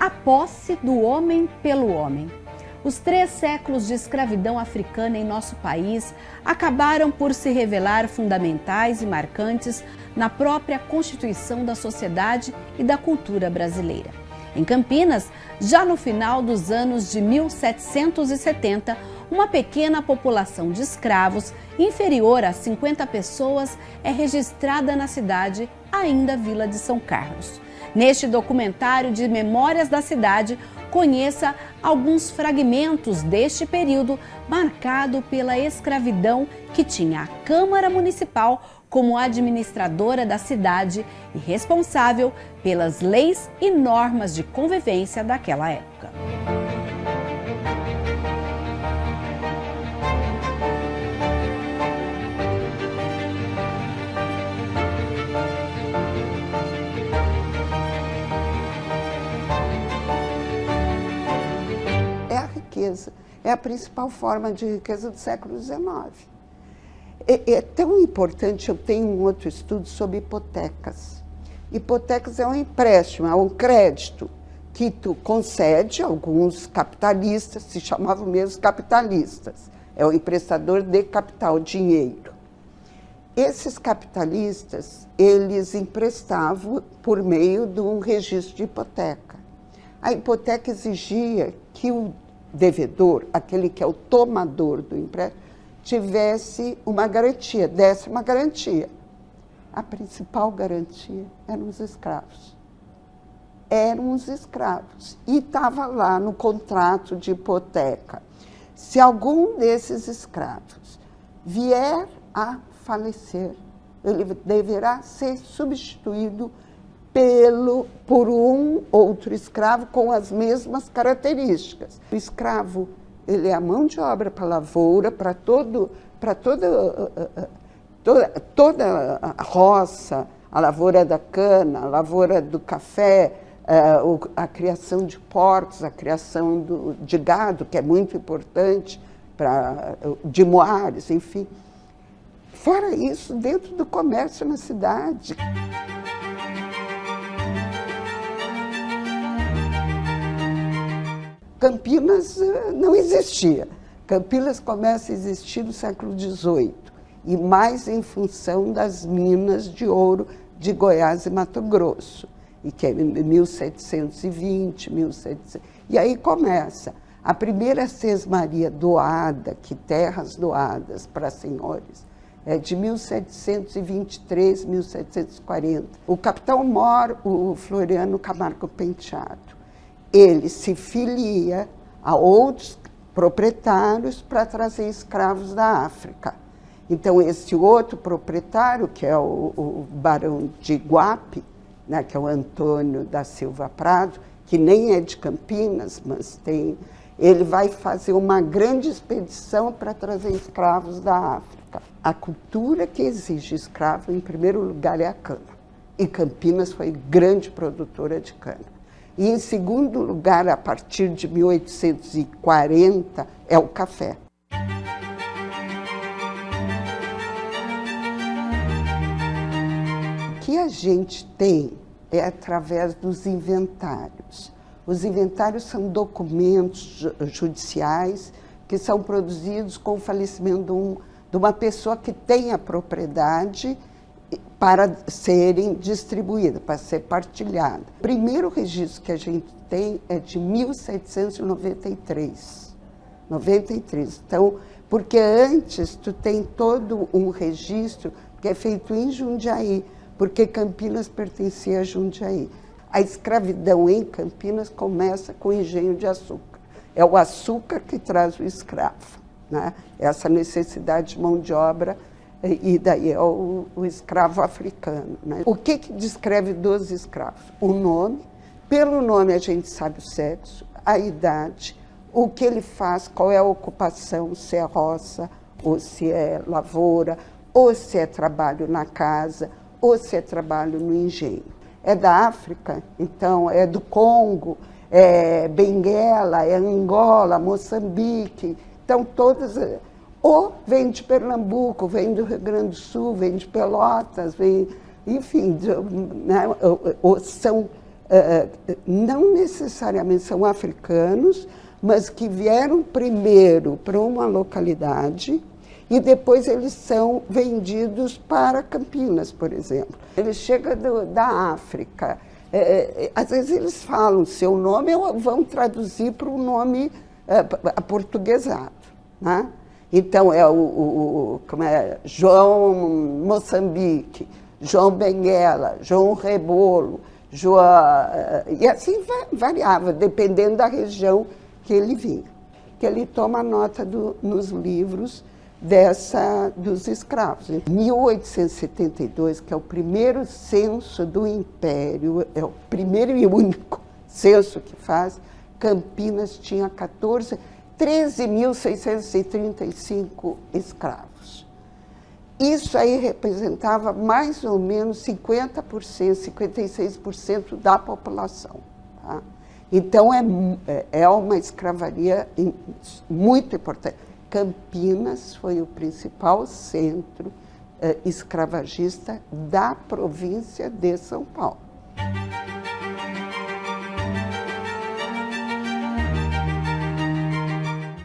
A posse do homem pelo homem. Os 3 séculos de escravidão africana em nosso país acabaram por se revelar fundamentais e marcantes na própria constituição da sociedade e da cultura brasileira. Em Campinas, já no final dos anos de 1770, uma pequena população de escravos, inferior a 50 pessoas, é registrada na cidade, ainda Vila de São Carlos. Neste documentário de Memórias da Cidade, conheça alguns fragmentos deste período marcado pela escravidão que tinha a Câmara Municipal como administradora da cidade e responsável pelas leis e normas de convivência daquela época. É a principal forma de riqueza do século XIX. É tão importante, eu tenho um outro estudo sobre hipotecas. Hipotecas é um empréstimo, é um crédito que tu concede a alguns capitalistas, se chamavam mesmo capitalistas. É o emprestador de capital, dinheiro. Esses capitalistas, eles emprestavam por meio de um registro de hipoteca. A hipoteca exigia que o devedor, aquele que é o tomador do empréstimo, tivesse uma garantia, desse uma garantia. A principal garantia eram os escravos. Eram os escravos. E estava lá no contrato de hipoteca. Se algum desses escravos vier a falecer, ele deverá ser substituído por um outro escravo com as mesmas características. O escravo, ele é a mão de obra para a lavoura, para toda a roça, a lavoura da cana, a lavoura do café, a criação de porcos, a criação de gado, que é muito importante, de moares, enfim. Fora isso, dentro do comércio na cidade. Campinas não existia. Campinas começa a existir no século XVIII, e mais em função das minas de ouro de Goiás e Mato Grosso, e que é 1720, 1700. E aí começa a primeira sesmaria doada, que terras doadas para senhores, é de 1723, 1740. O capitão-mor, o Floriano Camargo Penteado, ele se filia a outros proprietários para trazer escravos da África. Então, esse outro proprietário, que é o barão de Iguape, né, que é o Antônio da Silva Prado, que nem é de Campinas, mas ele vai fazer uma grande expedição para trazer escravos da África. A cultura que exige escravo, em primeiro lugar, é a cana. E Campinas foi grande produtora de cana. E, em segundo lugar, a partir de 1840, é o café. O que a gente tem é através dos inventários. Os inventários são documentos judiciais que são produzidos com o falecimento de uma pessoa que tem a propriedade para serem distribuídas, para ser partilhada. O primeiro registro que a gente tem é de 1793. 93. Então, porque antes tu tem todo um registro que é feito em Jundiaí, porque Campinas pertencia a Jundiaí. A escravidão em Campinas começa com o engenho de açúcar. É o açúcar que traz o escravo, né? Essa necessidade de mão de obra. E daí é o escravo africano, né? O que descreve dos escravos? O nome. Pelo nome a gente sabe o sexo, a idade, o que ele faz, qual é a ocupação, se é roça, ou se é lavoura, ou se é trabalho na casa, ou se é trabalho no engenho. É da África, então é do Congo, é Benguela, é Angola, Moçambique, então todas... Ou vem de Pernambuco, vem do Rio Grande do Sul, vem de Pelotas, vem, enfim, né, ou são não necessariamente são africanos, mas que vieram primeiro para uma localidade e depois eles são vendidos para Campinas, por exemplo. Ele chega da África, às vezes eles falam seu nome ou vão traduzir para o nome aportuguesado, né? Então é como é, João Moçambique, João Benguela, João Rebolo, João, e assim variava, dependendo da região que ele vinha. Que ele toma nota nos livros dos escravos. Em 1872, que é o primeiro censo do Império, é o primeiro e único censo que faz, Campinas tinha 13.635 escravos. Isso aí representava mais ou menos 50%, 56% da população. Tá? Então, é uma escravaria muito importante. Campinas foi o principal centro escravagista da província de São Paulo.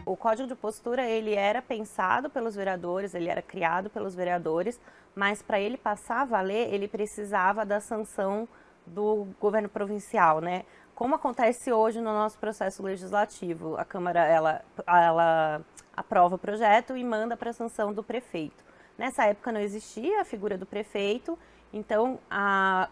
O Código de Postura, ele era pensado pelos vereadores, ele era criado pelos vereadores, mas para ele passar a valer, ele precisava da sanção do governo provincial, né? Como acontece hoje no nosso processo legislativo, a Câmara ela aprova o projeto e manda para a sanção do prefeito. Nessa época não existia a figura do prefeito, então a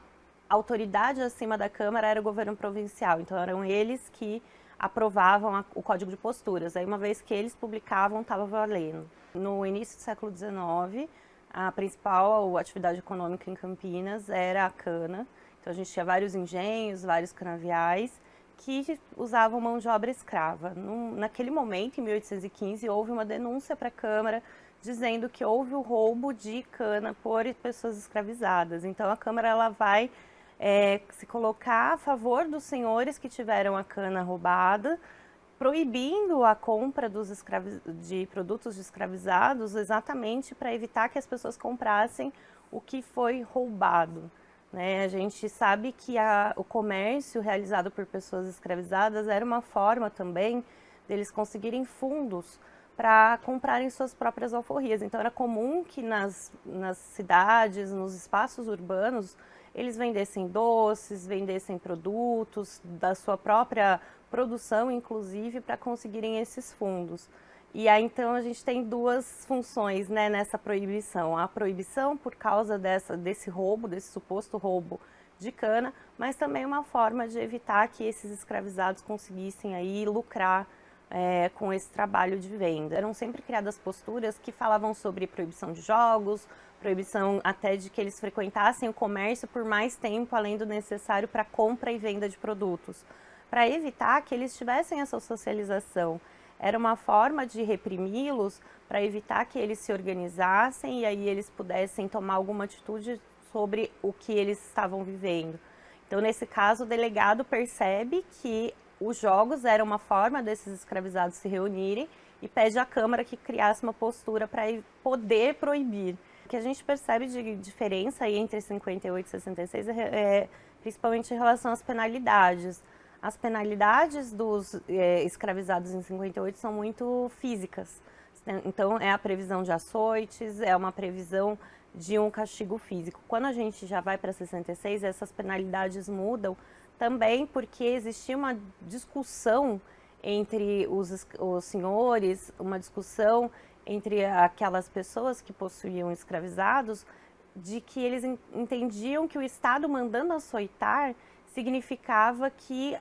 autoridade acima da Câmara era o governo provincial, então eram eles que aprovavam o Código de Posturas. Aí uma vez que eles publicavam, estava valendo. No início do século XIX, a principal atividade econômica em Campinas era a cana. Então a gente tinha vários engenhos, vários canaviais que usavam mão de obra escrava. Naquele momento, em 1815, houve uma denúncia para a Câmara dizendo que houve o roubo de cana por pessoas escravizadas. Então a Câmara ela vai se colocar a favor dos senhores que tiveram a cana roubada, proibindo a compra de produtos de escravizados exatamente para evitar que as pessoas comprassem o que foi roubado. Né? A gente sabe que o comércio realizado por pessoas escravizadas era uma forma também deles conseguirem fundos para comprarem suas próprias alforrias. Então era comum que nas cidades, nos espaços urbanos, eles vendessem doces, vendessem produtos da sua própria produção, inclusive, para conseguirem esses fundos. E aí, então, a gente tem duas funções, né, nessa proibição. A proibição por causa desse roubo, desse suposto roubo de cana, mas também uma forma de evitar que esses escravizados conseguissem aí lucrar com esse trabalho de venda. Eram sempre criadas posturas que falavam sobre proibição de jogos, proibição até de que eles frequentassem o comércio por mais tempo, além do necessário para compra e venda de produtos, para evitar que eles tivessem essa socialização. Era uma forma de reprimi-los para evitar que eles se organizassem e aí eles pudessem tomar alguma atitude sobre o que eles estavam vivendo. Então, nesse caso, o delegado percebe que os jogos eram uma forma desses escravizados se reunirem e pede à Câmara que criasse uma postura para poder proibir. O que a gente percebe de diferença aí entre 58 e 66 principalmente em relação às penalidades. As penalidades dos escravizados em 58 são muito físicas. Então, é a previsão de açoites, é uma previsão de um castigo físico. Quando a gente já vai para 66, essas penalidades mudam também porque existia uma discussão entre os senhores, uma discussão entre aquelas pessoas que possuíam escravizados, de que eles entendiam que o Estado mandando açoitar significava que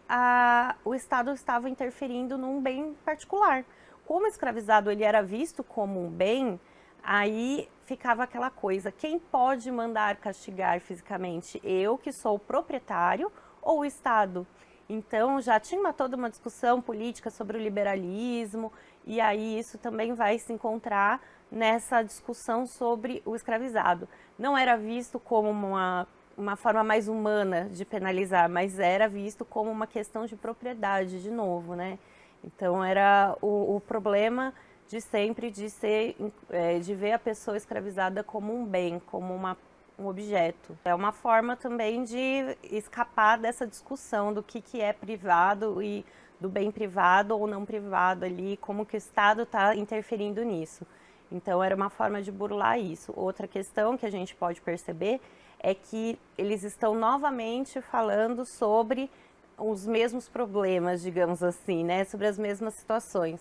o Estado estava interferindo num bem particular. Como o escravizado ele era visto como um bem, aí ficava aquela coisa, quem pode mandar castigar fisicamente? Eu, que sou o proprietário, ou o Estado? Então, já tinha toda uma discussão política sobre o liberalismo, e aí isso também vai se encontrar nessa discussão sobre o escravizado. Não era visto como uma forma mais humana de penalizar, mas era visto como uma questão de propriedade, de novo, né? Então, era o problema de sempre de ver a pessoa escravizada como um bem, como um objeto. É uma forma também de escapar dessa discussão do que é privado e do bem privado ou não privado ali, como que o Estado está interferindo nisso. Então era uma forma de burlar isso. Outra questão que a gente pode perceber é que eles estão novamente falando sobre os mesmos problemas, digamos assim, né? Sobre as mesmas situações.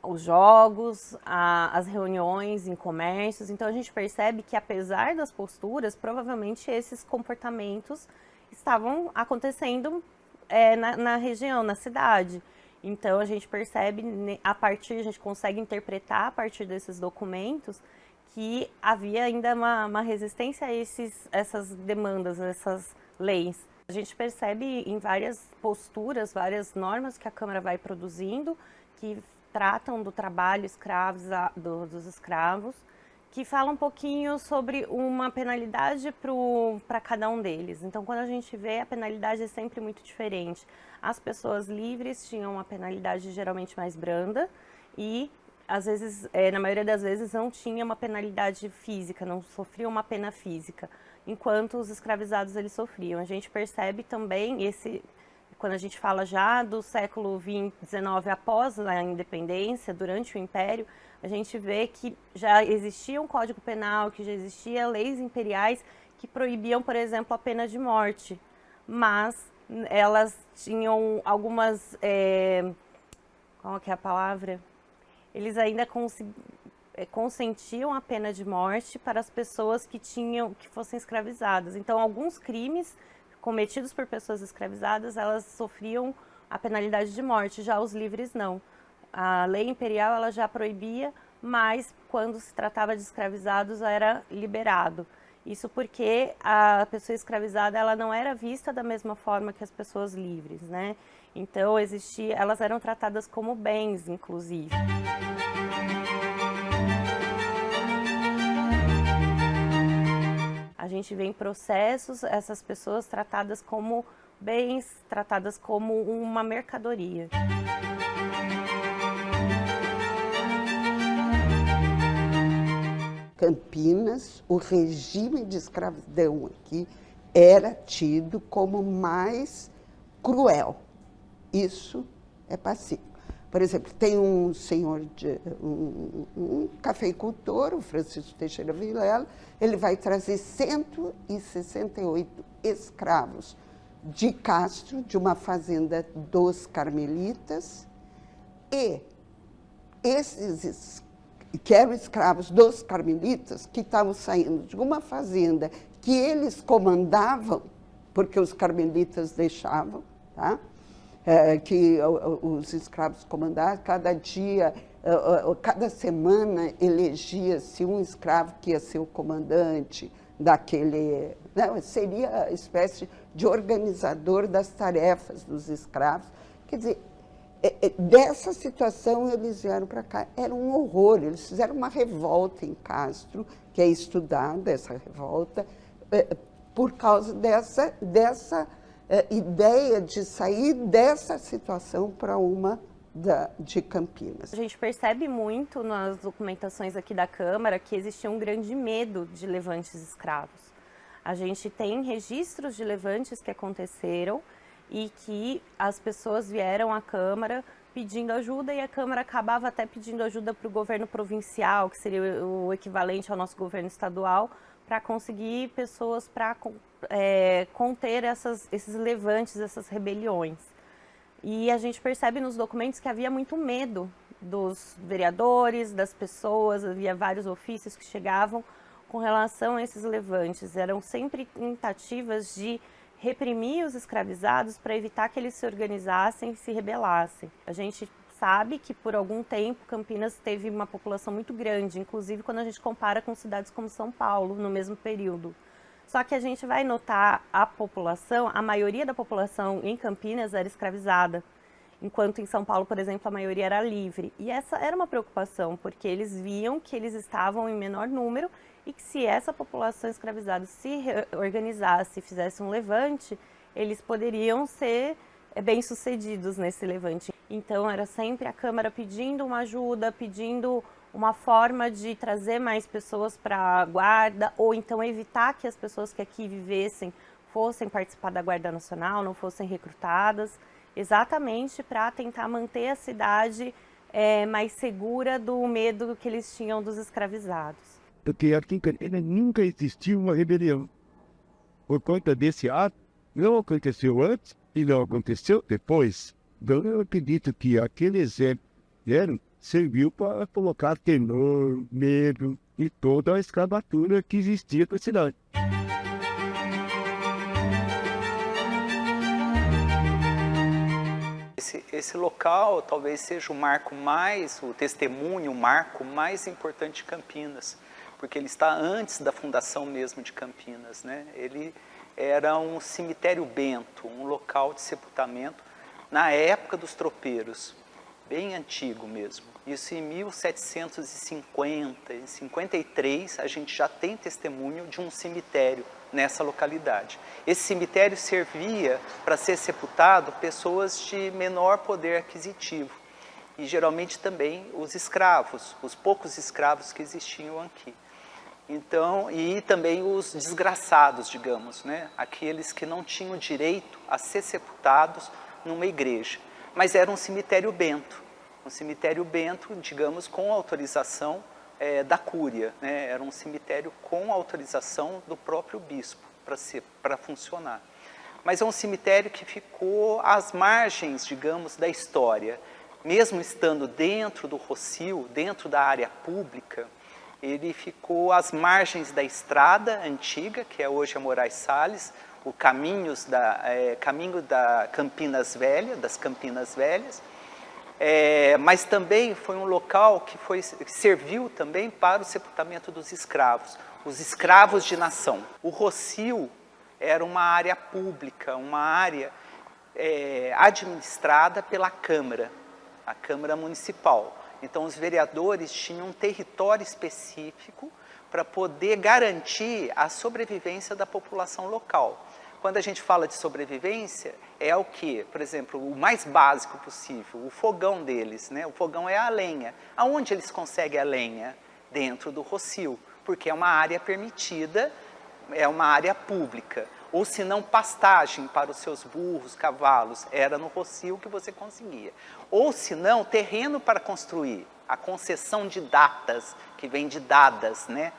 Os jogos, as reuniões em comércios. Então a gente percebe que, apesar das posturas, provavelmente esses comportamentos estavam acontecendo na região, na cidade. Então a gente percebe, a gente consegue interpretar a partir desses documentos que havia ainda uma resistência a essas demandas, a essas leis. A gente percebe em várias posturas, várias normas que a Câmara vai produzindo, que tratam do trabalho dos escravos, que fala um pouquinho sobre uma penalidade para cada um deles. Então, quando a gente vê, a penalidade é sempre muito diferente. As pessoas livres tinham uma penalidade geralmente mais branda e, às vezes, na maioria das vezes, não tinha uma penalidade física, não sofriam uma pena física, enquanto os escravizados eles sofriam. A gente percebe também quando a gente fala já do século XIX, após a independência, durante o Império, a gente vê que já existia um Código Penal, que já existia leis imperiais que proibiam, por exemplo, a pena de morte, mas elas tinham algumas, qual que é a palavra? Eles ainda consentiam a pena de morte para as pessoas que fossem escravizadas. Então, alguns crimes cometidos por pessoas escravizadas, elas sofriam a penalidade de morte, já os livres não. A lei imperial ela já proibia, mas quando se tratava de escravizados era liberado. Isso porque a pessoa escravizada ela não era vista da mesma forma que as pessoas livres, né? Então elas eram tratadas como bens, inclusive. A gente vê em processos essas pessoas tratadas como bens, tratadas como uma mercadoria. Campinas, o regime de escravidão aqui era tido como mais cruel. Isso é pacífico. Por exemplo, tem um senhor, um cafeicultor, o Francisco Teixeira Vilela, ele vai trazer 168 escravos de Castro, de uma fazenda dos Carmelitas, e esses que eram escravos dos Carmelitas, que estavam saindo de uma fazenda que eles comandavam, porque os Carmelitas deixavam, tá? Que os escravos comandavam, cada dia, cada semana elegia-se um escravo que ia ser o comandante daquele, né? Seria a espécie de organizador das tarefas dos escravos. Quer dizer, dessa situação eles vieram para cá, era um horror, eles fizeram uma revolta em Castro, que é estudada essa revolta, por causa dessa ideia de sair dessa situação para uma de Campinas. A gente percebe muito nas documentações aqui da Câmara que existia um grande medo de levantes escravos. A gente tem registros de levantes que aconteceram e que as pessoas vieram à Câmara pedindo ajuda e a Câmara acabava até pedindo ajuda para o governo provincial, que seria o equivalente ao nosso governo estadual, para conseguir pessoas para conter esses levantes, essas rebeliões. E a gente percebe nos documentos que havia muito medo dos vereadores, das pessoas, havia vários ofícios que chegavam com relação a esses levantes. Eram sempre tentativas de reprimir os escravizados para evitar que eles se organizassem e se rebelassem. A gente sabe que por algum tempo Campinas teve uma população muito grande, inclusive quando a gente compara com cidades como São Paulo no mesmo período. Só que a gente vai notar a maioria da população em Campinas era escravizada, enquanto em São Paulo, por exemplo, a maioria era livre. E essa era uma preocupação, porque eles viam que eles estavam em menor número e que se essa população escravizada se organizasse e fizesse um levante, eles poderiam ser bem-sucedidos nesse levante. Então era sempre a Câmara pedindo uma ajuda, pedindo uma forma de trazer mais pessoas para a guarda, ou então evitar que as pessoas que aqui vivessem fossem participar da Guarda Nacional, não fossem recrutadas, exatamente para tentar manter a cidade mais segura do medo que eles tinham dos escravizados. Porque aqui em Campinas nunca existiu uma rebelião. Por conta desse ato, não aconteceu antes e não aconteceu depois. Então eu acredito que aquele exemplo serviu para colocar temor, medo e toda a escravatura que existia na cidade. Esse local talvez seja o testemunho, o marco mais importante de Campinas, porque ele está antes da fundação mesmo de Campinas, né? Ele era um cemitério bento, um local de sepultamento na época dos tropeiros, bem antigo mesmo. Isso em 1750, em 53 a gente já tem testemunho de um cemitério nessa localidade. Esse cemitério servia para ser sepultado pessoas de menor poder aquisitivo e geralmente também os escravos, os poucos escravos que existiam aqui. Então, e também os desgraçados, digamos, né? Aqueles que não tinham direito a ser sepultados numa igreja. Mas era um cemitério bento, digamos, com autorização da cúria, né? Era um cemitério com autorização do próprio bispo para funcionar. Mas é um cemitério que ficou às margens, digamos, da história. Mesmo estando dentro do Rossio, dentro da área pública, ele ficou às margens da estrada antiga, que é hoje a Moraes Salles, o caminho da Campinas Velha, das Campinas Velhas, mas também foi um local que serviu também para o sepultamento dos escravos, os escravos de nação. O Rossio era uma área pública, uma área administrada pela Câmara, a Câmara Municipal. Então os vereadores tinham um território específico para poder garantir a sobrevivência da população local. Quando a gente fala de sobrevivência, é o que? Por exemplo, o mais básico possível, o fogão deles, né? O fogão é a lenha. Aonde eles conseguem a lenha? Dentro do Rossio, porque é uma área permitida, é uma área pública. Ou se não, pastagem para os seus burros, cavalos, era no Rossio que você conseguia. Ou se não, terreno para construir, a concessão de datas, que vem de dadas, né?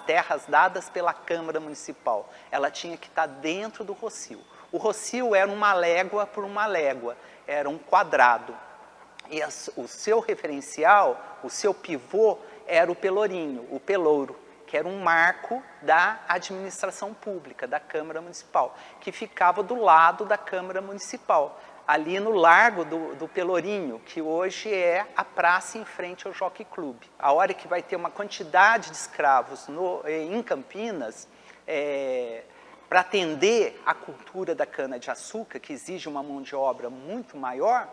Terras dadas pela Câmara Municipal. Ela tinha que estar dentro do Rossio. O Rossio era uma légua por uma légua, era um quadrado. E o seu referencial, o seu pivô, era o pelourinho, o pelouro, que era um marco da administração pública, da Câmara Municipal, que ficava do lado da Câmara Municipal, ali no Largo do Pelourinho, que hoje é a praça em frente ao Jockey Club. A hora que vai ter uma quantidade de escravos em Campinas, para atender a cultura da cana-de-açúcar, que exige uma mão de obra muito maior,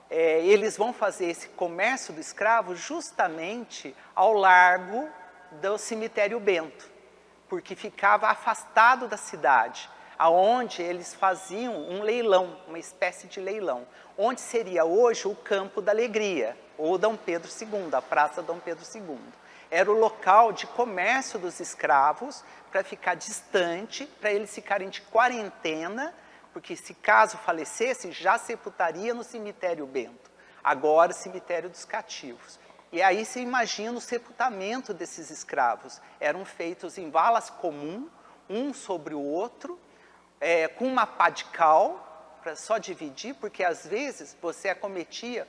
eles vão fazer esse comércio do escravo justamente ao largo do cemitério bento, porque ficava afastado da cidade, aonde eles faziam um leilão, uma espécie de leilão, onde seria hoje o Campo da Alegria, ou Dom Pedro II, a Praça Dom Pedro II. Era o local de comércio dos escravos, para ficar distante, para eles ficarem de quarentena, porque se caso falecesse, já sepultaria no cemitério bento, agora cemitério dos cativos. E aí você imagina o sepultamento desses escravos. Eram feitos em valas comuns, um sobre o outro, com uma pá de cal, para só dividir, porque às vezes você acometia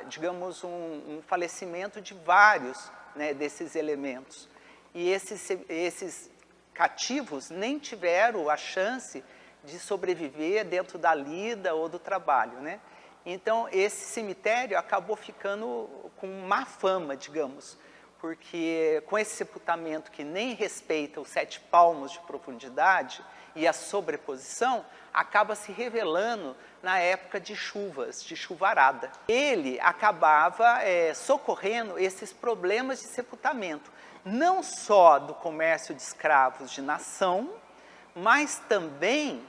digamos, um falecimento de vários, né, desses elementos. E esses cativos nem tiveram a chance de sobreviver dentro da lida ou do trabalho, né? Então, esse cemitério acabou ficando com má fama, digamos, porque com esse sepultamento que nem respeita os 7 palmos de profundidade e a sobreposição, acaba se revelando na época de chuvas, de chuvarada. Ele acabava socorrendo esses problemas de sepultamento, não só do comércio de escravos de nação, mas também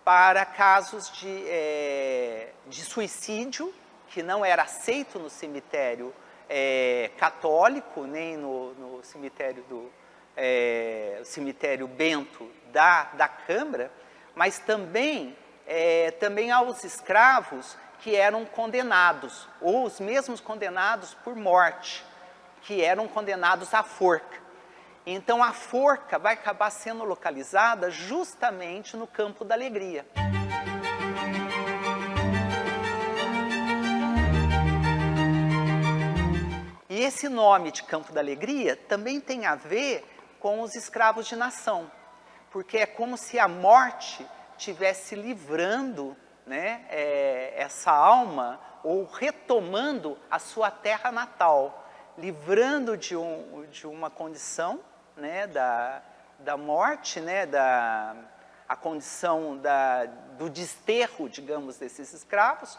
para casos de suicídio, que não era aceito no cemitério católico, nem no cemitério cemitério Bento da Câmara, mas também aos escravos que eram condenados, ou os mesmos condenados por morte, que eram condenados à forca. Então a forca vai acabar sendo localizada justamente no Campo da Alegria. E esse nome de Campo da Alegria também tem a ver com os escravos de nação, porque é como se a morte estivesse livrando, né, essa alma, ou retomando a sua terra natal, livrando de uma condição, né, da morte, né, a condição do desterro, digamos, desses escravos,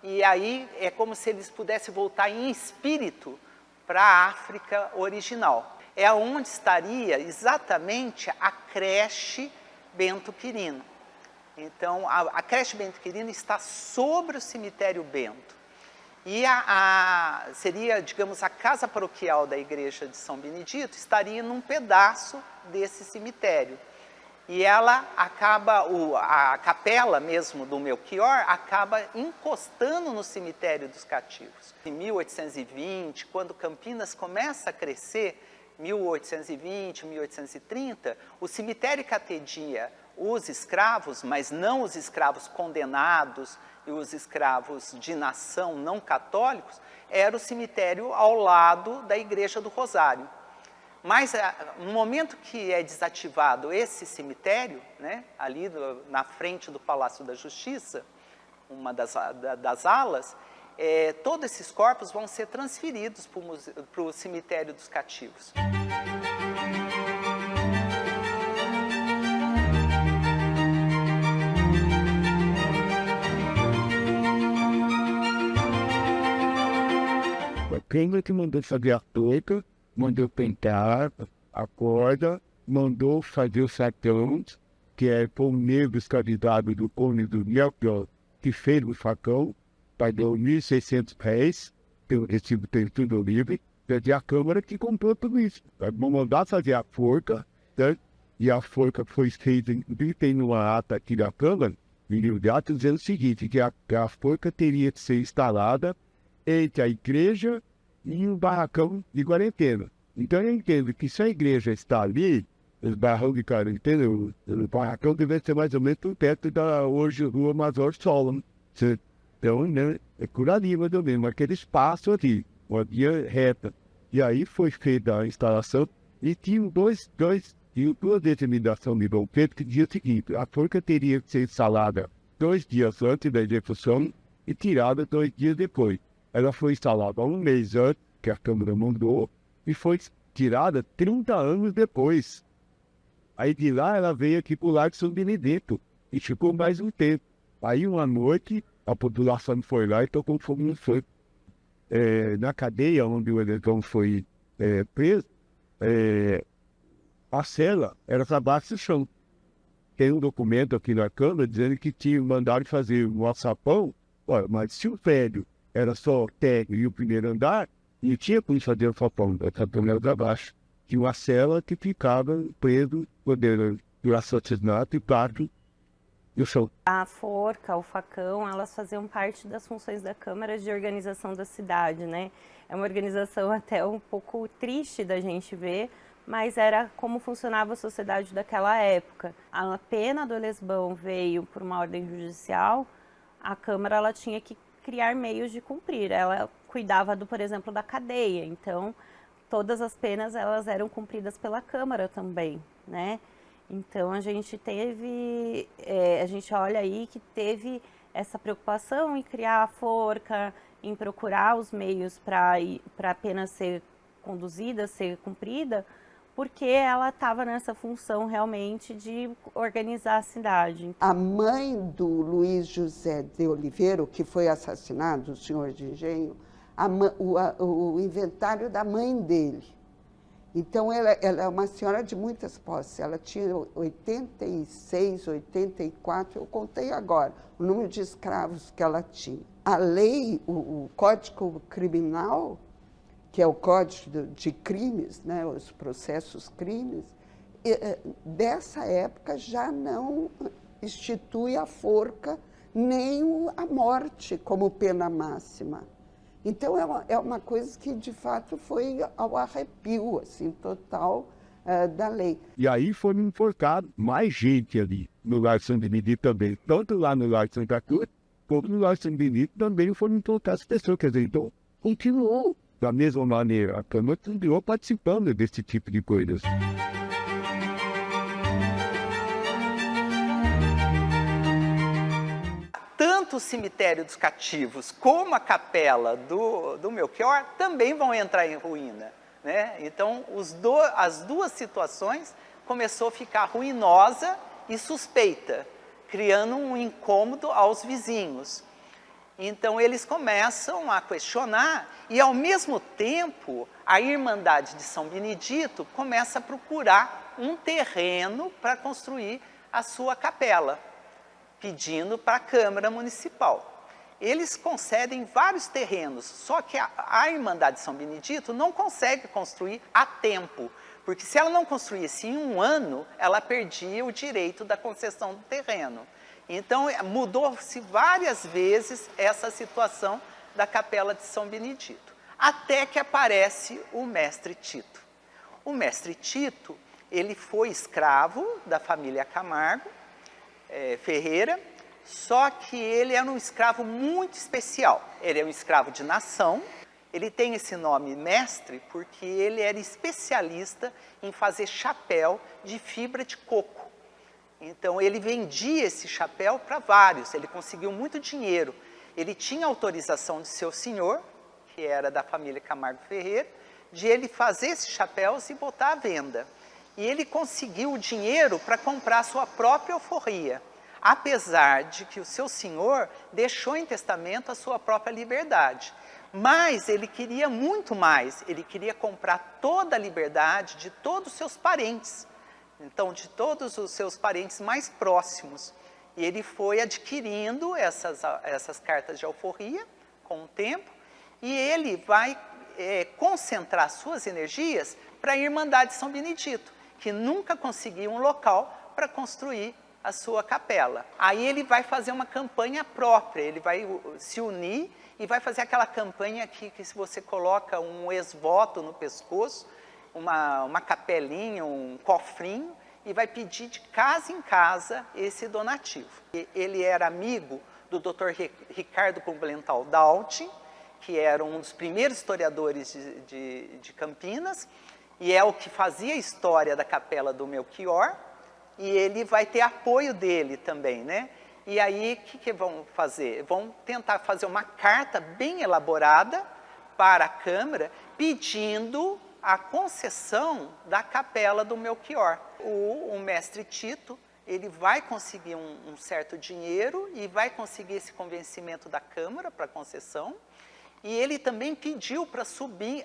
e aí é como se eles pudessem voltar em espírito para a África original. É onde estaria exatamente a creche Bento Quirino. Então, a creche Bento Quirino está sobre o cemitério Bento. E seria, digamos, a casa paroquial da igreja de São Benedito estaria num pedaço desse cemitério. E ela acaba, a capela mesmo do Melchior, acaba encostando no cemitério dos cativos. Em 1820, quando Campinas começa a crescer, 1820, 1830, o cemitério que atendia os escravos, mas não os escravos condenados e os escravos de nação não católicos, era o cemitério ao lado da Igreja do Rosário. Mas no momento que é desativado esse cemitério, né, ali na frente do Palácio da Justiça, uma das alas, todos esses corpos vão ser transferidos para o cemitério dos cativos. Quem é que mandou fazer a touca, mandou pentear a corda, mandou fazer os facões, que é o negro escravizado do Conde do Melchior, que fez o facão, pagou R$1.600, pelo recibo tem tudo livre, e a Câmara que comprou tudo isso. Vão mandar fazer a forca, né? E a forca foi feita, tem numa ata aqui da Câmara, em livro de atos, dizendo o seguinte, que a forca teria que ser instalada entre a igreja e o barracão de quarentena. Então eu entendo que se a igreja está ali, os barracões de quarentena, o barracão deve ser mais ou menos perto da hoje Rua Major Solon. Então, né, é curativa também, aquele espaço ali, uma via reta. E aí foi feita a instalação e tinha duas determinações de Dom Pedro que dizia o seguinte: a forca teria que ser instalada 2 dias antes da execução e tirada 2 dias depois. Ela foi instalada 1 mês antes, que a Câmara mandou, e foi tirada 30 anos depois. Aí de lá ela veio aqui para o Largo de São Benedito e ficou mais um tempo. Aí uma noite a população foi lá e tocou fogo no fogo. Na cadeia onde o elegão foi preso, a cela era para baixo do chão. Tem um documento aqui na Câmara dizendo que tinha mandado fazer um alçapão. Olha, mas se o velho era só o térreo e o primeiro andar, não tinha como fazer o alçapão, era para baixo. Tinha uma cela que ficava preso quando era do assassinato e parto do chão. A forca, o facão, elas faziam parte das funções da Câmara de organização da cidade, né? É uma organização até um pouco triste da gente ver, mas era como funcionava a sociedade daquela época. A pena do lesbão veio por uma ordem judicial, a Câmara ela tinha que criar meios de cumprir. Ela cuidava, por exemplo, da cadeia, então todas as penas elas eram cumpridas pela Câmara também, né? Então a gente teve, a gente olha aí que teve essa preocupação em criar a forca, em procurar os meios para a pena ser conduzida, ser cumprida, porque ela estava nessa função realmente de organizar a cidade. A mãe do Luiz José de Oliveira, que foi assassinado, o senhor de engenho, o inventário da mãe dele. Então, ela é uma senhora de muitas posses. Ela tinha 86, 84, eu contei agora, o número de escravos que ela tinha. A lei, o Código Criminal, que é o Código de Crimes, né, os processos crimes, dessa época já não institui a forca nem a morte como pena máxima. Então, é uma coisa que, de fato, foi ao arrepio, assim, total da lei. E aí foram enforcados mais gente ali, no Lar São Benedito também. Tanto lá no Lar Santa Cruz, como no Lar São Benedito também foram enforcadas pessoas. Quer dizer, então, continuou da mesma maneira. A Câmara continuou participando desse tipo de coisas. Tanto o cemitério dos cativos como a capela do Melchior também vão entrar em ruína, né? Então, as duas situações começou a ficar ruinosa e suspeita, criando um incômodo aos vizinhos. Então, eles começam a questionar e, ao mesmo tempo, a Irmandade de São Benedito começa a procurar um terreno para construir a sua capela, pedindo para a Câmara Municipal. Eles concedem vários terrenos, só que a Irmandade de São Benedito não consegue construir a tempo, porque se ela não construísse em um ano, ela perdia o direito da concessão do terreno. Então, mudou-se várias vezes essa situação da Capela de São Benedito, até que aparece o Mestre Tito. O Mestre Tito, ele foi escravo da família Camargo Ferreira, só que ele era um escravo muito especial. Ele é um escravo de nação, ele tem esse nome mestre porque ele era especialista em fazer chapéu de fibra de coco. Então, ele vendia esse chapéu para vários, ele conseguiu muito dinheiro. Ele tinha autorização de seu senhor, que era da família Camargo Ferreira, de ele fazer esses chapéus e botar à venda. E ele conseguiu o dinheiro para comprar a sua própria alforria, apesar de que o seu senhor deixou em testamento a sua própria liberdade. Mas ele queria muito mais, ele queria comprar toda a liberdade de todos os seus parentes. Então, de todos os seus parentes mais próximos. E ele foi adquirindo essas cartas de alforria com o tempo, e ele vai concentrar suas energias para a Irmandade de São Benedito, que nunca conseguiu um local para construir a sua capela. Aí ele vai fazer uma campanha própria, ele vai se unir e vai fazer aquela campanha que se você coloca um ex-voto no pescoço, uma capelinha, um cofrinho, e vai pedir de casa em casa esse donativo. Ele era amigo do Dr. Ricardo Kublental Daltin, que era um dos primeiros historiadores de Campinas, e é o que fazia a história da capela do Melchior, e ele vai ter apoio dele também, né? E aí, o que vão fazer? Vão tentar fazer uma carta bem elaborada para a Câmara, pedindo a concessão da capela do Melchior. O Mestre Tito, ele vai conseguir um certo dinheiro e vai conseguir esse convencimento da Câmara para concessão. E ele também pediu para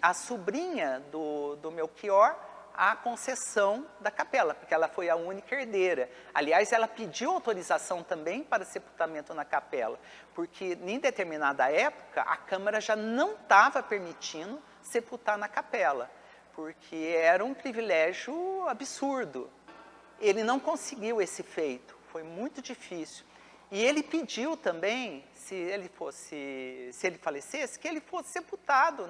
a sobrinha do Melchior a concessão da capela, porque ela foi a única herdeira. Aliás, ela pediu autorização também para sepultamento na capela, porque em determinada época a Câmara já não estava permitindo sepultar na capela, porque era um privilégio absurdo. Ele não conseguiu esse feito, foi muito difícil. E ele pediu também, se ele falecesse, que ele fosse sepultado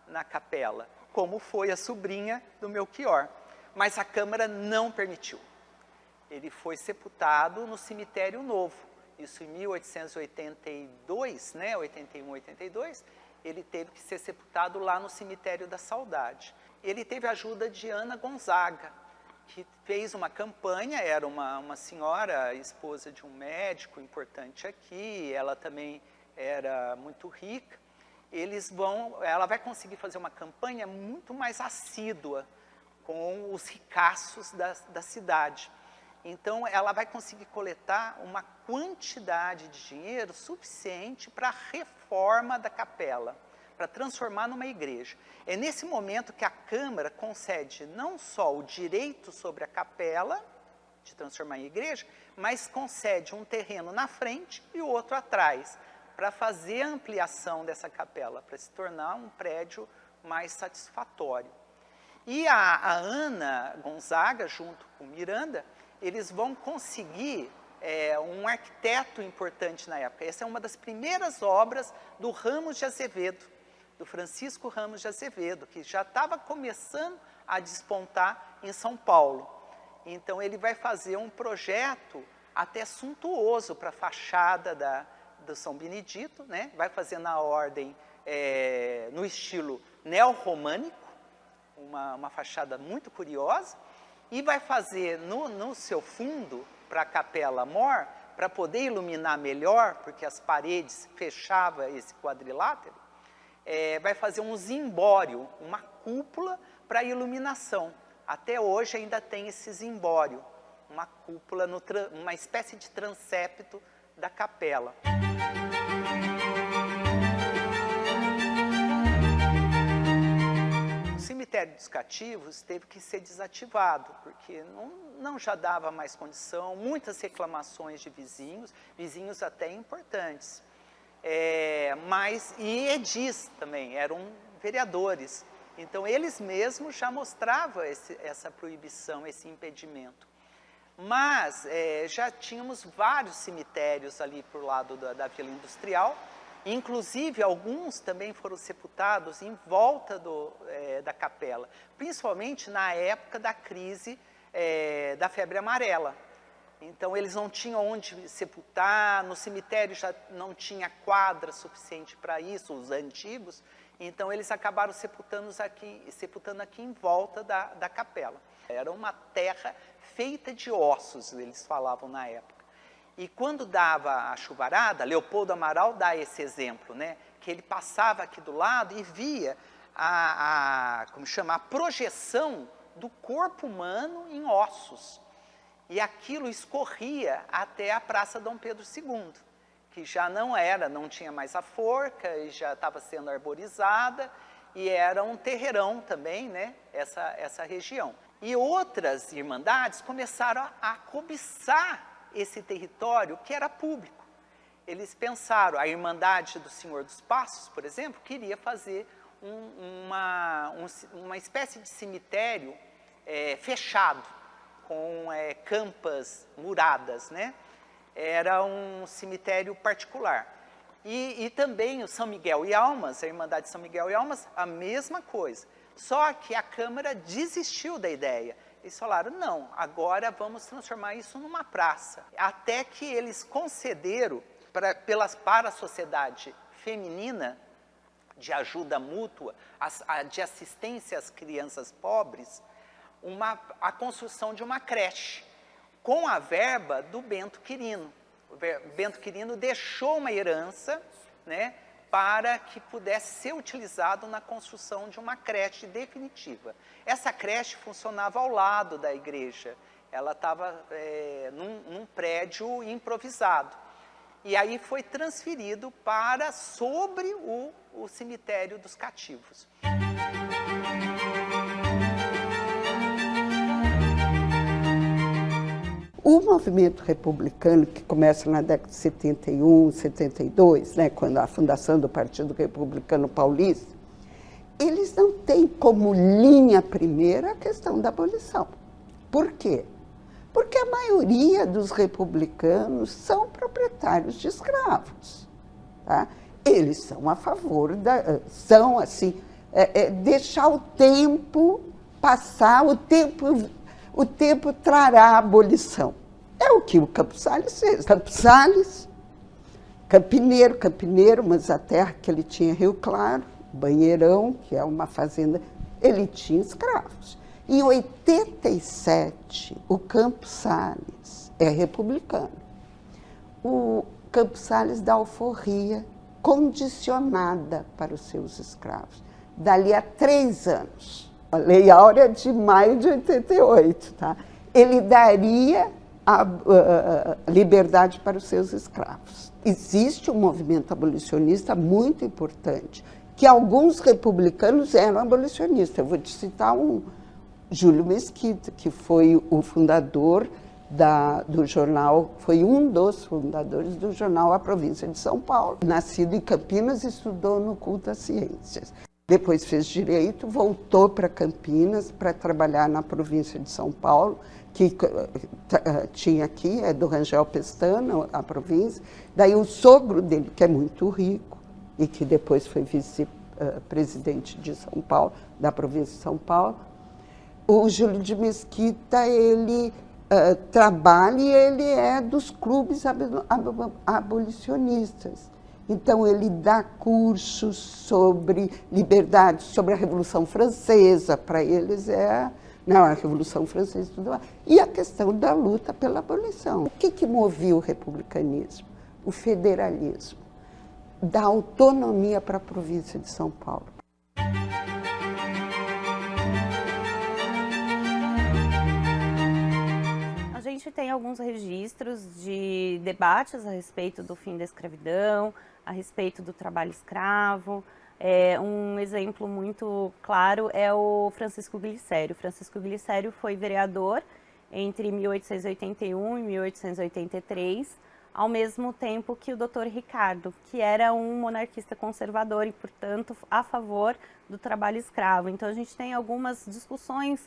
na capela, como foi a sobrinha do Melchior. Mas a Câmara não permitiu. Ele foi sepultado no Cemitério Novo. Isso em 1882, né, 81, 82, ele teve que ser sepultado lá no Cemitério da Saudade. Ele teve a ajuda de Ana Gonzaga, que fez uma campanha, era uma senhora, esposa de um médico importante aqui, ela também era muito rica. Ela vai conseguir fazer uma campanha muito mais assídua com os ricaços da cidade. Então, ela vai conseguir coletar uma quantidade de dinheiro suficiente para a reforma da capela, para transformar numa igreja. É nesse momento que a Câmara concede não só o direito sobre a capela, de transformar em igreja, mas concede um terreno na frente e outro atrás, para fazer a ampliação dessa capela, para se tornar um prédio mais satisfatório. E a Ana Gonzaga, junto com Miranda, eles vão conseguir um arquiteto importante na época. Essa é uma das primeiras obras do Ramos de Azevedo, do Francisco Ramos de Azevedo, que já estava começando a despontar em São Paulo. Então ele vai fazer um projeto até suntuoso para a fachada do São Benedito, né? Vai fazer na ordem, no estilo neorromânico, uma fachada muito curiosa, e vai fazer no seu fundo, para a Capela Mor, para poder iluminar melhor, porque as paredes fechavam esse quadrilátero, vai fazer um zimbório, uma cúpula para iluminação. Até hoje ainda tem esse zimbório, uma cúpula, uma espécie de transepto da capela. O cemitério dos cativos teve que ser desativado, porque não já dava mais condição, muitas reclamações de vizinhos até importantes. E edis também, eram vereadores. Então, eles mesmos já mostravam essa proibição, esse impedimento. Mas já tínhamos vários cemitérios ali por lado da Vila Industrial, inclusive alguns também foram sepultados em volta da capela, principalmente na época da crise da febre amarela. Então, eles não tinham onde sepultar, no cemitério já não tinha quadra suficiente para isso, os antigos, então eles acabaram sepultando aqui em volta da capela. Era uma terra feita de ossos, eles falavam na época. E quando dava a chuvarada, Leopoldo Amaral dá esse exemplo, né? Que ele passava aqui do lado e via a projeção do corpo humano em ossos. E aquilo escorria até a Praça Dom Pedro II, que já não tinha mais a forca, e já estava sendo arborizada, e era um terreirão também, né? Essa região. E outras irmandades começaram a cobiçar esse território que era público. Eles pensaram, a Irmandade do Senhor dos Passos, por exemplo, queria fazer uma espécie de cemitério fechado, com campas muradas, né? Era um cemitério particular. E também o São Miguel e Almas, a Irmandade de São Miguel e Almas, a mesma coisa. Só que a Câmara desistiu da ideia. Eles falaram, não, agora vamos transformar isso numa praça. Até que eles concederam para a sociedade feminina, de ajuda mútua, de assistência às crianças pobres, a construção de uma creche, com a verba do Bento Quirino. O Bento Quirino deixou uma herança, né, para que pudesse ser utilizado na construção de uma creche definitiva. Essa creche funcionava ao lado da igreja, ela estava num prédio improvisado. E aí foi transferido sobre o cemitério dos cativos. O movimento republicano, que começa na década de 71, 72, né, quando a fundação do Partido Republicano Paulista, eles não têm como linha primeira a questão da abolição. Por quê? Porque a maioria dos republicanos são proprietários de escravos. Tá? Eles são a favor deixar o tempo passar, o tempo trará a abolição. É o que o Campos Salles fez. Campos Salles, campineiro, mas a terra que ele tinha Rio Claro, Banheirão, que é uma fazenda, ele tinha escravos. Em 87, o Campos Salles é republicano. O Campos Salles dá alforria condicionada para os seus escravos. Dali a 3 anos. A Lei Áurea de maio de 88, tá? Ele daria a liberdade para os seus escravos. Existe um movimento abolicionista muito importante, que alguns republicanos eram abolicionistas. Eu vou te citar Júlio Mesquita, que foi o fundador do jornal, foi um dos fundadores do jornal A Província de São Paulo. Nascido em Campinas, estudou no Culto às Ciências. Depois fez direito, voltou para Campinas para trabalhar na província de São Paulo, que tinha aqui, é do Rangel Pestana, a província. Daí o sogro dele, que é muito rico, e que depois foi vice-presidente de São Paulo, da província de São Paulo, o Júlio de Mesquita, ele trabalha e ele é dos clubes abolicionistas. Então, ele dá cursos sobre liberdade, sobre a Revolução Francesa. Para eles não, a Revolução Francesa e tudo mais. E a questão da luta pela abolição. O que movia o republicanismo? O federalismo. Da autonomia para a província de São Paulo. A gente tem alguns registros de debates a respeito do fim da escravidão, a respeito do trabalho escravo. Um exemplo muito claro é o Francisco Glicério. Francisco Glicério foi vereador entre 1881 e 1883, ao mesmo tempo que o Dr. Ricardo, que era um monarquista conservador e, portanto, a favor do trabalho escravo. Então, a gente tem algumas discussões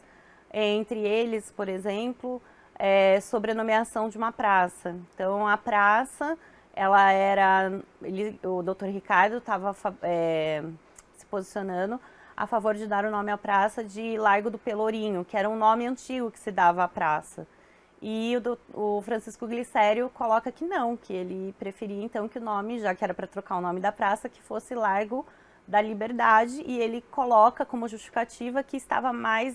entre eles, por exemplo, sobre a nomeação de uma praça. Então, a praça, o Dr. Ricardo estava se posicionando a favor de dar o nome à praça de Largo do Pelourinho, que era um nome antigo que se dava à praça. E o Francisco Glicério coloca que não, que ele preferia então que o nome, já que era para trocar o nome da praça, que fosse Largo da Liberdade, e ele coloca como justificativa que estava mais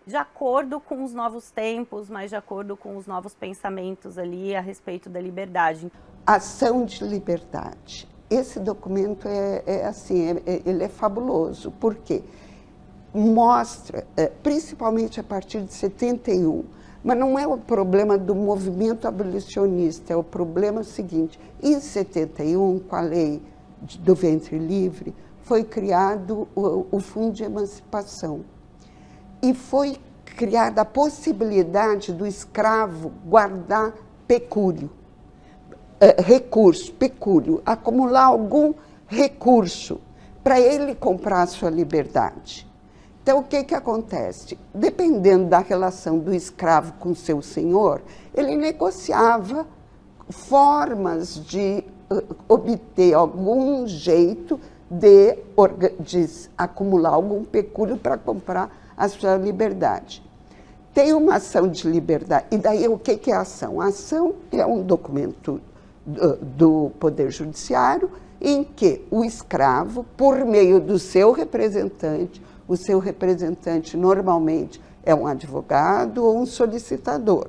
de acordo com os novos tempos, mais de acordo com os novos pensamentos ali a respeito da liberdade. Ação de liberdade. Esse documento ele é fabuloso, porque mostra, principalmente a partir de 71, mas não é o problema do movimento abolicionista, é o problema seguinte. Em 71, com a lei do ventre livre, foi criado o Fundo de Emancipação. E foi criada a possibilidade do escravo guardar pecúlio, pecúlio, acumular algum recurso para ele comprar a sua liberdade. Então, o que acontece? Dependendo da relação do escravo com seu senhor, ele negociava formas de obter algum jeito de acumular algum pecúlio para comprar a sua liberdade. Tem uma ação de liberdade. E daí, o que é a ação? A ação é um documento do Poder Judiciário em que o escravo, por meio do seu representante, o seu representante normalmente é um advogado ou um solicitador.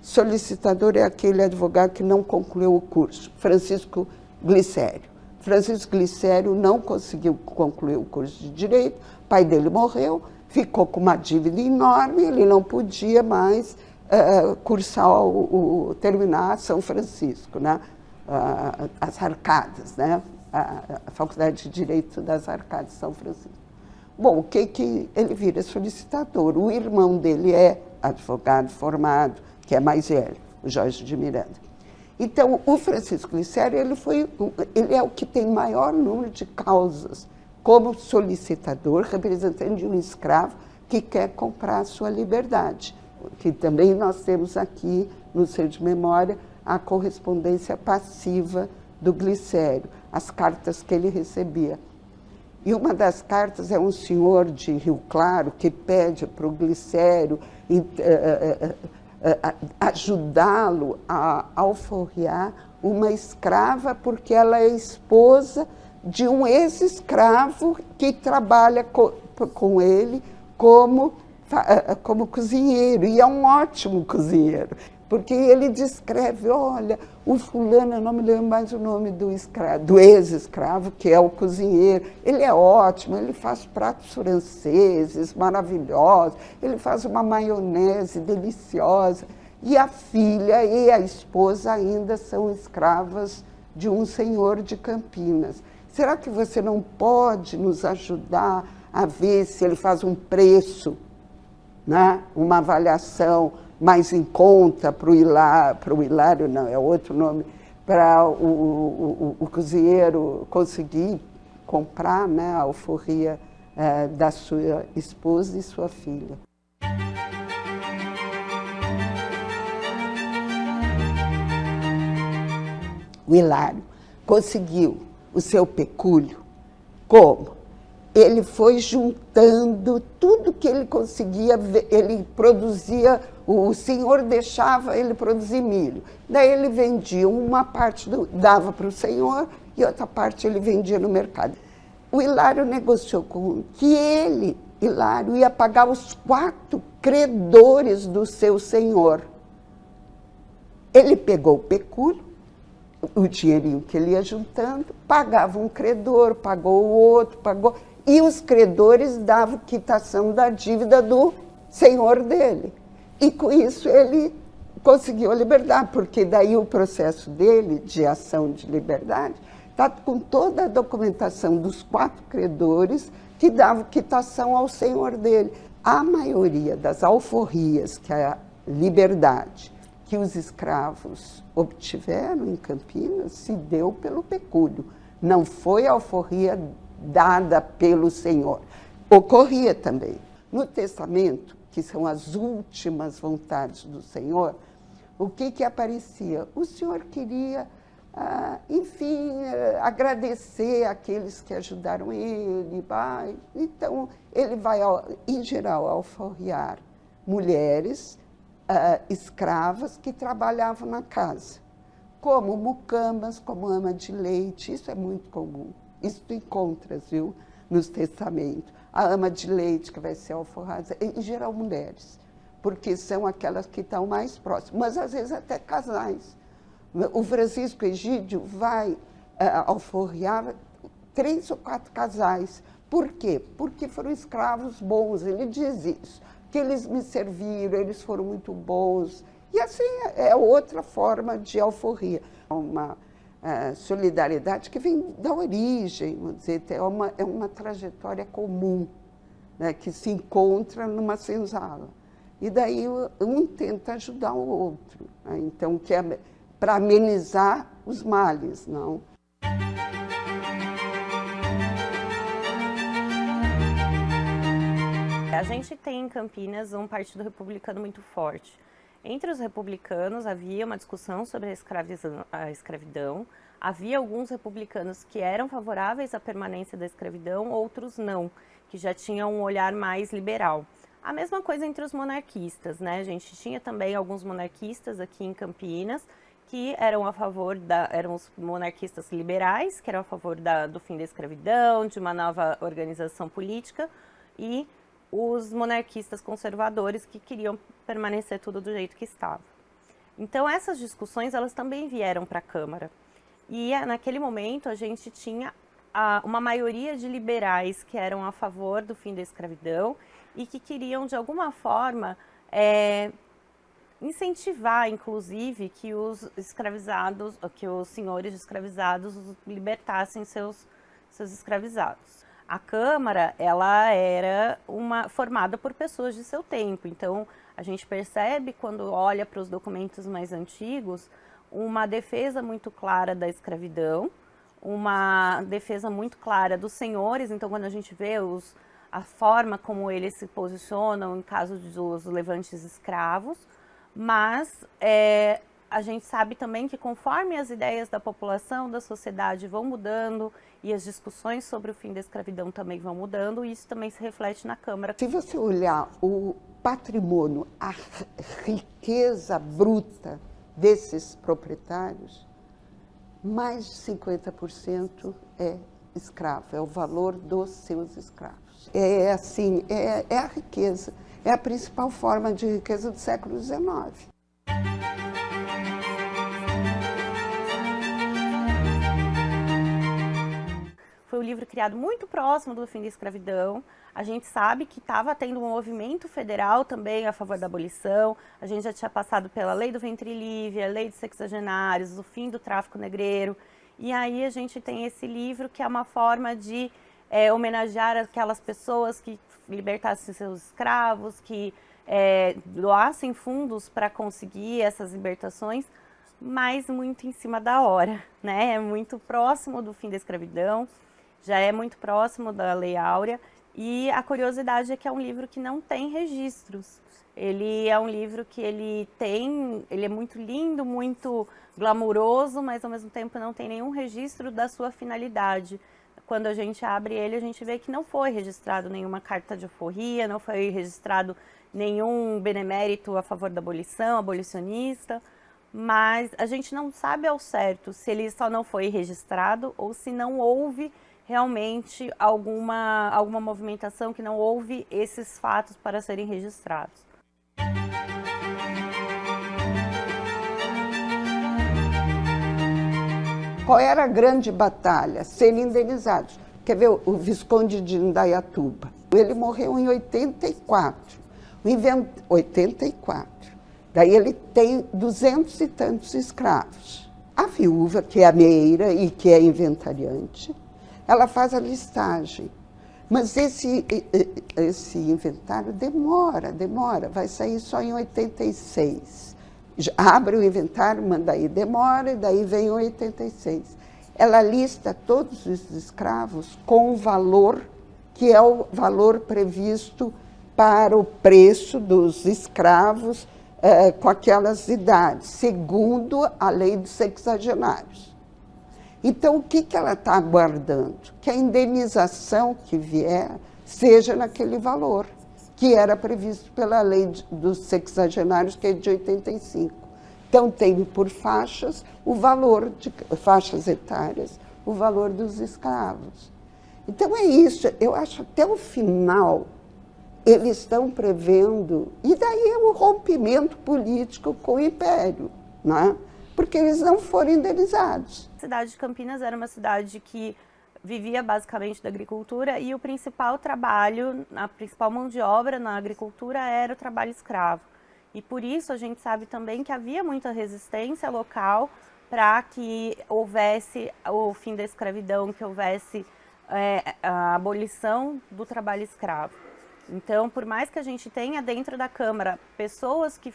Solicitador é aquele advogado que não concluiu o curso, Francisco Glicério. Francisco Glicério não conseguiu concluir o curso de Direito, o pai dele morreu, ficou com uma dívida enorme, ele não podia mais cursar terminar São Francisco, né? As Arcadas, né? A Faculdade de Direito das Arcadas de São Francisco. Bom, o que ele vira solicitador? O irmão dele é advogado formado, que é mais velho, o Jorge de Miranda. Então, o Francisco Glicério, ele é o que tem maior número de causas como solicitador, representante de um escravo que quer comprar a sua liberdade. Que também nós temos aqui, no Centro de Memória, a correspondência passiva do Glicério, as cartas que ele recebia. E uma das cartas é um senhor de Rio Claro que pede para o Glicério ajudá-lo a alforriar uma escrava porque ela é esposa de um ex-escravo que trabalha com ele como cozinheiro, e é um ótimo cozinheiro, porque ele descreve, olha, o fulano, eu não me lembro mais o nome do ex-escravo, que é o cozinheiro, ele é ótimo, ele faz pratos franceses maravilhosos, ele faz uma maionese deliciosa, e a filha e a esposa ainda são escravas de um senhor de Campinas. Será que você não pode nos ajudar a ver se ele faz um preço, né? Uma avaliação mais em conta para o Hilário, não, é outro nome, para o cozinheiro conseguir comprar, né, a alforria da sua esposa e sua filha. O Hilário conseguiu o seu pecúlio como? Ele foi juntando tudo que ele conseguia, ele produzia, o senhor deixava ele produzir milho. Daí ele vendia uma parte, dava para o senhor e outra parte ele vendia no mercado. O Hilário negociou com que ele, Hilário, ia pagar os 4 credores do seu senhor. Ele pegou o pecúlio, o dinheirinho que ele ia juntando, pagava um credor, pagou o outro, pagou... E os credores davam quitação da dívida do senhor dele. E com isso ele conseguiu a liberdade, porque daí o processo dele de ação de liberdade está com toda a documentação dos 4 credores que davam quitação ao senhor dele. A maioria das alforrias, que é a liberdade que os escravos obtiveram em Campinas, se deu pelo pecúlio. Não foi a alforria dada pelo Senhor. Ocorria também. No testamento, que são as últimas vontades do Senhor, o que aparecia? O Senhor queria, enfim, agradecer aqueles que ajudaram ele. Então, ele vai, em geral, alforriar mulheres escravas que trabalhavam na casa, como mucamas, como ama de leite. Isso é muito comum. Isso tu encontras, viu, nos testamentos. A ama de leite que vai ser alforrada, em geral mulheres, porque são aquelas que estão mais próximas, mas às vezes até casais. O Francisco Egídio vai alforriar 3 ou 4 casais. Por quê? Porque foram escravos bons, ele diz isso, que eles me serviram, eles foram muito bons. E assim é outra forma de alforria. Uma solidariedade que vem da origem, vamos dizer, é uma trajetória comum, né, que se encontra numa senzala. E daí um tenta ajudar o outro, né? Então, que é para amenizar os males, não? A gente tem em Campinas um partido republicano muito forte. Entre os republicanos havia uma discussão sobre a escravidão, havia alguns republicanos que eram favoráveis à permanência da escravidão, outros não, que já tinham um olhar mais liberal. A mesma coisa entre os monarquistas, né? A gente tinha também alguns monarquistas aqui em Campinas que eram a favor eram os monarquistas liberais, que eram a favor do fim da escravidão, de uma nova organização política, e os monarquistas conservadores que queriam permanecer tudo do jeito que estava. Então essas discussões elas também vieram para a Câmara. E naquele momento a gente tinha uma maioria de liberais que eram a favor do fim da escravidão e que queriam de alguma forma incentivar, inclusive, que os escravizados, que os senhores escravizados libertassem seus escravizados. A Câmara, ela era formada por pessoas de seu tempo, então a gente percebe, quando olha para os documentos mais antigos, uma defesa muito clara da escravidão, uma defesa muito clara dos senhores. Então quando a gente vê a forma como eles se posicionam em caso dos levantes escravos, mas a gente sabe também que conforme as ideias da população, da sociedade vão mudando e as discussões sobre o fim da escravidão também vão mudando, e isso também se reflete na Câmara. Se você olhar o patrimônio, a riqueza bruta desses proprietários, mais de 50% é escravo, é o valor dos seus escravos. É assim, é a riqueza, é a principal forma de riqueza do século XIX. Foi um livro criado muito próximo do fim da escravidão. A gente sabe que estava tendo um movimento federal também a favor da abolição. A gente já tinha passado pela lei do ventre livre, a lei dos sexagenários, o fim do tráfico negreiro. E aí a gente tem esse livro que é uma forma de homenagear aquelas pessoas que libertassem seus escravos, que doassem fundos para conseguir essas libertações, mas muito em cima da hora, né? É muito próximo do fim da escravidão, já é muito próximo da Lei Áurea, E a curiosidade é que é um livro que não tem registros. Ele é um livro que ele é muito lindo, muito glamuroso, mas ao mesmo tempo não tem nenhum registro da sua finalidade. Quando a gente abre ele, a gente vê que não foi registrado nenhuma carta de alforria, não foi registrado nenhum benemérito a favor da abolição, abolicionista, mas a gente não sabe ao certo se ele só não foi registrado ou se não houve realmente alguma movimentação, que não houve esses fatos para serem registrados. Qual era a grande batalha? Serem indenizados. Quer ver o Visconde de Indaiatuba? Ele morreu em 84. 84. Daí ele tem 200 e tantos escravos. A viúva, que é a meira e que é inventariante, ela faz a listagem. Mas esse inventário demora, vai sair só em 86. Abre o inventário, manda aí, demora, e daí vem 86. Ela lista todos os escravos com o valor, que é o valor previsto para o preço dos escravos com aquelas idades, segundo a lei dos sexagenários. Então, o que ela está aguardando? Que a indenização que vier seja naquele valor, que era previsto pela lei dos sexagenários, que é de 85. Então, tem por faixas o valor de faixas etárias, o valor dos escravos. Então, é isso. Eu acho até o final eles estão prevendo, e daí é o rompimento político com o Império, não é? Porque eles não foram indenizados. A cidade de Campinas era uma cidade que vivia basicamente da agricultura e o principal trabalho, a principal mão de obra na agricultura era o trabalho escravo. E por isso a gente sabe também que havia muita resistência local para que houvesse o fim da escravidão, que houvesse a abolição do trabalho escravo. Então, por mais que a gente tenha dentro da Câmara pessoas que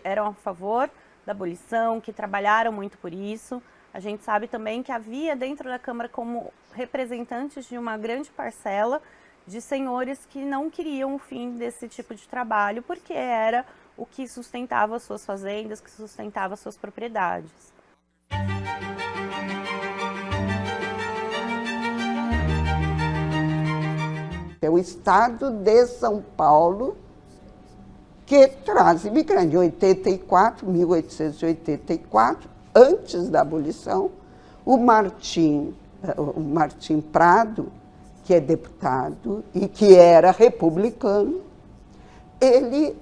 eram a favor da abolição, que trabalharam muito por isso, a gente sabe também que havia dentro da Câmara como representantes de uma grande parcela de senhores que não queriam o fim desse tipo de trabalho, porque era o que sustentava as suas fazendas, que sustentava as suas propriedades. É o Estado de São Paulo que traz imigrante. Em 1884, antes da abolição, o Martim Prado, que é deputado e que era republicano, ele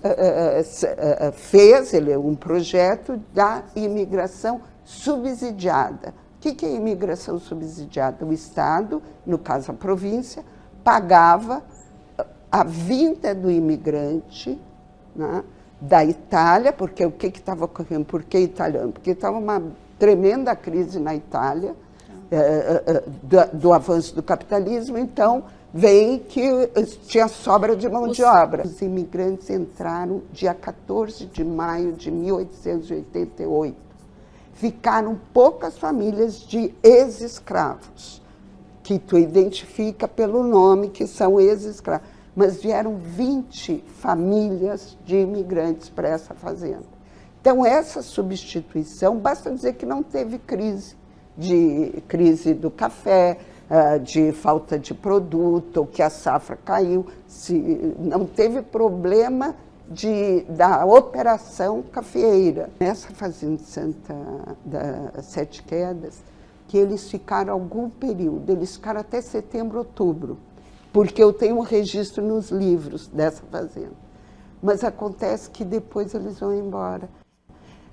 fez um projeto da imigração subsidiada. O que é imigração subsidiada? O Estado, no caso a província, pagava a vinda do imigrante, né, da Itália, porque o que estava ocorrendo? Por que italiano? Porque estava uma tremenda crise na Itália, do avanço do capitalismo, então vem que tinha sobra de mão de obra. Os imigrantes entraram dia 14 de maio de 1888. Ficaram poucas famílias de ex-escravos, que tu identifica pelo nome, que são ex-escravos. Mas vieram 20 famílias de imigrantes para essa fazenda. Então, essa substituição, basta dizer que não teve crise do café, de falta de produto, ou que a safra caiu, não teve problema da operação cafeeira. Nessa fazenda da Sete Quedas, que eles ficaram algum período, eles ficaram até setembro, outubro, porque eu tenho um registro nos livros dessa fazenda. Mas acontece que depois eles vão embora.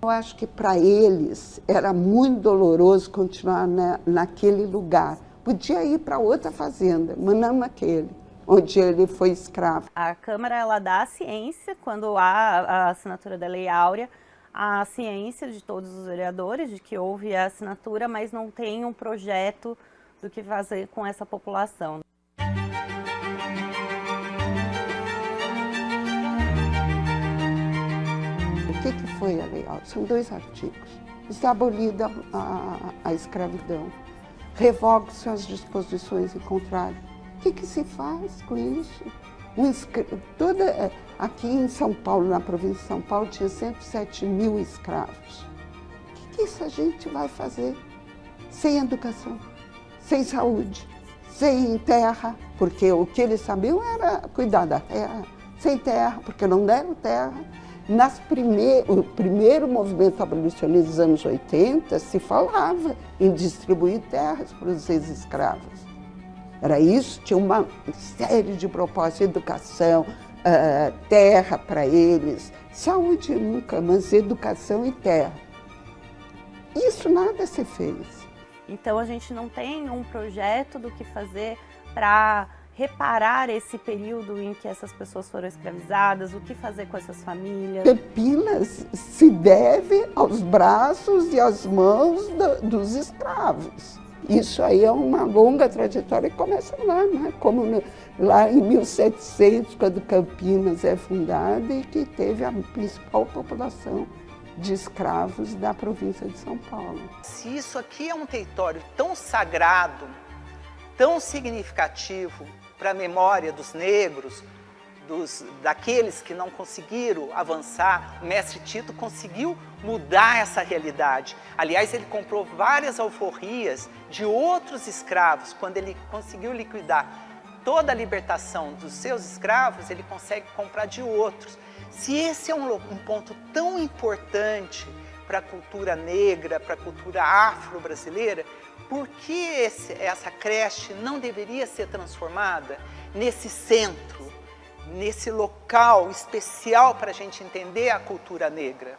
Eu acho que para eles era muito doloroso continuar naquele lugar. Podia ir para outra fazenda, mas não naquele, onde ele foi escravo. A Câmara ela dá a ciência, quando há a assinatura da Lei Áurea, a ciência de todos os vereadores de que houve a assinatura, mas não tem um projeto do que fazer com essa população. O que foi a Lei Áurea? São 2 artigos. Está abolida a escravidão. Revogam-se as disposições em contrário. O que se faz com isso? Aqui em São Paulo, na província de São Paulo, tinha 107 mil escravos. O que essa gente vai fazer sem educação, sem saúde, sem terra? Porque o que eles sabiam era cuidar da terra, sem terra, porque não deram terra. O primeiro movimento abolicionista dos anos 80 se falava em distribuir terras para os ex-escravos. Era isso, tinha uma série de propostas, educação, terra para eles, saúde nunca, mas educação e terra. Isso nada se fez. Então a gente não tem um projeto do que fazer para reparar esse período em que essas pessoas foram escravizadas, o que fazer com essas famílias. Campinas se deve aos braços e às mãos dos escravos. Isso aí é uma longa trajetória que começa lá, né? Como lá em 1700, quando Campinas é fundada e que teve a principal população de escravos da província de São Paulo. Se isso aqui é um território tão sagrado, tão significativo para a memória dos negros, daqueles que não conseguiram avançar, o mestre Tito conseguiu mudar essa realidade. Aliás, ele comprou várias alforrias de outros escravos. Quando ele conseguiu liquidar toda a libertação dos seus escravos, ele consegue comprar de outros. Se esse é um ponto tão importante para a cultura negra, para a cultura afro-brasileira, por que essa creche não deveria ser transformada nesse centro, nesse local especial para a gente entender a cultura negra?